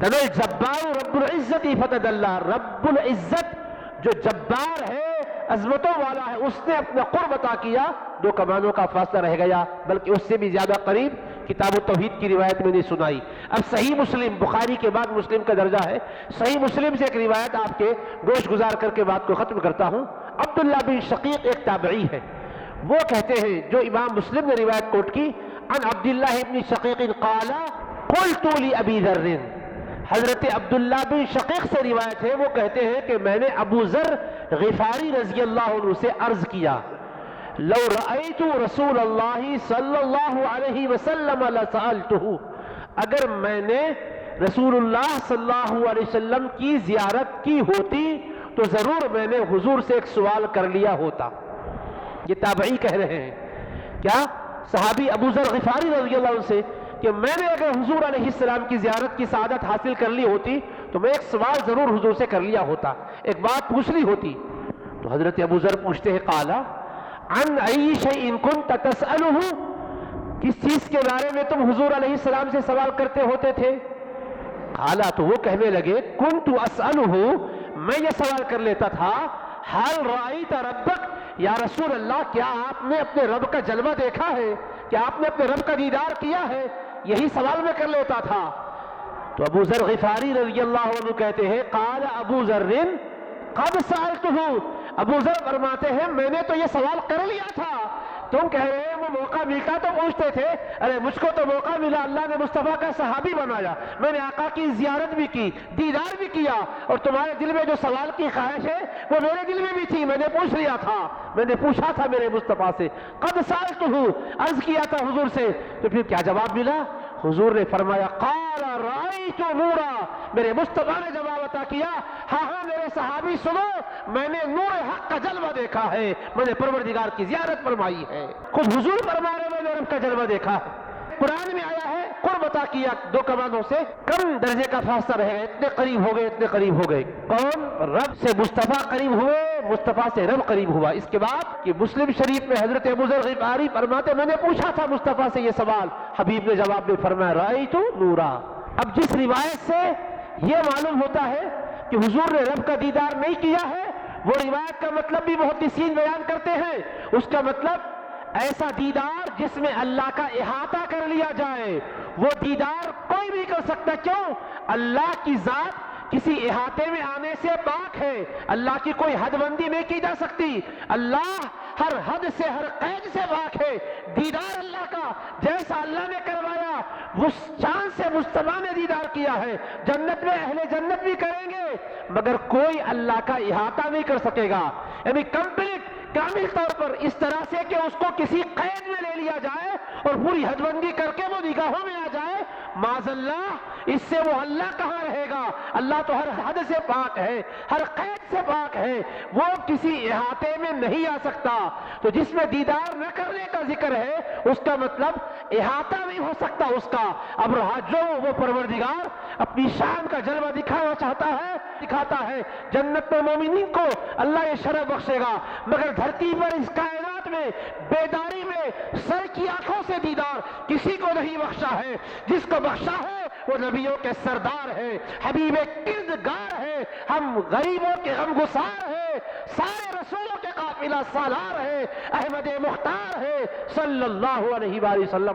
دل الجبار رب العزت فتدلّا، رب العزت جو جبار ہے، عظمتوں والا ہے، اس نے اپنا قرب عطا کیا، دو کمانوں کا فاصلہ رہ گیا، بلکہ اس سے بھی زیادہ قریب کتاب التوحید کی روایت میں نے سنائی۔ اب صحیح مسلم، بخاری کے بعد مسلم کا درجہ ہے، صحیح مسلم سے ایک روایت آپ کے گوش گزار کر کے بات کو ختم کرتا ہوں۔ عبداللہ بن شقیق ایک تابعی ہے، وہ کہتے ہیں، جو امام مسلم نے روایت کوٹ کی، عن عبداللہ بن شقیق قال قلت لأبی ذر، حضرت عبداللہ بن شقیق سے روایت ہے، وہ کہتے ہیں کہ میں نے ابو ذر غفاری رضی اللہ عنہ سے عرض کیا، لو رأیت رسول اللہ صلی اللہ علیہ وسلم لسألتہ، اگر میں نے رسول اللہ صلی اللہ علیہ وسلم کی زیارت کی ہوتی تو ضرور میں نے حضور سے ایک سوال کر لیا ہوتا۔ یہ تابعی کہہ رہے ہیں، کیا؟ صحابی ابو ذر غفاری رضی اللہ عنہ سے، کہ میں نے اگر حضور علیہ السلام کی زیارت کی سعادت حاصل کر لی ہوتی تو میں ایک سوال ضرور حضور سے کر لیا ہوتا، ایک بات پوچھ لی ہوتی۔ تو حضرت ابو ذر پوچھتے ہیں، قال عن ای شیء کنت تسألہ، کس چیز کے بارے میں تم حضور علیہ السلام سے سوال کرتے ہوتے تھے؟ قال، تو وہ کہنے لگے، کنت اسألہ، میں یہ سوال کر لیتا تھا، حل رأیت ربک، یا رسول اللہ کیا آپ نے اپنے رب کا جلوہ دیکھا ہے؟ کیا آپ نے اپنے رب کا دیدار کیا ہے؟ یہی سوال میں کر لیتا تھا۔ تو ابو ذر غفاری رضی اللہ عنہ کہتے ہیں، قال ابو ذر قد سألتہ، ابو ذر فرماتے ہیں میں نے تو یہ سوال کر لیا تھا، تم کہہ رہے ہیں وہ موقع ملتا تو پوچھتے تھے، ارے مجھ کو تو موقع ملا، اللہ نے مصطفیٰ کا صحابی بنایا، میں نے آقا کی زیارت بھی کی، دیدار بھی کیا، اور تمہارے دل میں جو سوال کی خواہش ہے وہ میرے دل میں بھی تھی، میں نے پوچھ لیا تھا، میں نے پوچھا تھا میرے مصطفیٰ سے، قد سألتہ، عرض کیا تھا حضور سے۔ تو پھر کیا جواب ملا؟ حضور نے فرمایا، قال رأیت نورا، میرے مصطفیٰ نے جواب عطا کیا، ہاں ہاں میرے صحابی سنو، میں نے نور حق کا جلوہ دیکھا ہے، میں نے پروردگار کی زیارت فرمائی ہے، خود حضور فرما رہے میں نے رب کا جلوہ دیکھا ہے۔ قرآن میں آیا ہے، قرب عطا کیا، دو کمانوں سے کم درجے کا فاصلہ رہ گئے، اتنے قریب ہو گئے، اتنے قریب ہو گئے۔ کون؟ رب سے مصطفیٰ قریب ہوئے، مصطفیٰ سے رب قریب ہوا۔ اس کے بعد کہ مسلم شریف میں حضرت ابو ذر غفاری فرماتے میں نے پوچھا تھا مصطفیٰ سے یہ سوال، حبیب نے جواب میں فرمایا، رأیت نورا۔ اب جس روایت سے یہ معلوم ہوتا ہے کہ حضور نے رب کا دیدار نہیں کیا ہے، وہ روایت کا مطلب بھی محدثین بیان کرتے ہیں، اس کا مطلب ایسا دیدار جس میں اللہ کا احاطہ کر لیا جائے، وہ دیدار کوئی بھی کر سکتا۔ کیوں؟ اللہ کی ذات کسی احاطے میں آنے سے پاک ہے، اللہ کی کوئی حد بندی نہیں کی جا سکتی، اللہ ہر حد سے، ہر قید سے پاک ہے۔ دیدار اللہ کا جیسا اللہ نے کروایا، اس چاند سے مصطفیٰ نے دیدار کیا ہے، جنت میں اہل جنت بھی کریں گے، مگر کوئی اللہ کا احاطہ نہیں کر سکے گا، یعنی کمپلیٹ، کامل طور پر، اس طرح سے کہ اس کو کسی قید میں لے لیا جائے اور پوری حد بندی کر کے وہ نگاہوں میں آ جائے، معاذ اللہ، اس سے وہ اللہ کہاں رہے گا؟ اللہ تو ہر حد سے پاک ہے، ہر قید سے پاک ہے، وہ کسی احاطے میں نہیں آ سکتا۔ تو جس میں دیدار نہ کرنے کا ذکر ہے، اس کا مطلب احاطہ نہیں ہو سکتا اس کا۔ اب رہا جو وہ پروردگار اپنی شان کا جلوہ دکھانا چاہتا ہے، دکھاتا ہے، جنت میں مومنین کو اللہ یہ شرف بخشے گا، مگر دھرتی پر اس کائنات میں بیداری میں سر کی آنکھوں سے دیدار کسی کو نہیں بخشا ہے۔ جس کو بخشا ہے وہ نبیوں کے سردار ہے، حبیب کردگار ہے، ہم غریبوں کے غم گسار ہے، سارے رسولوں کے قافلہ سالار ہے، احمد مختار ہے صلی اللہ علیہ وآلہ وسلم۔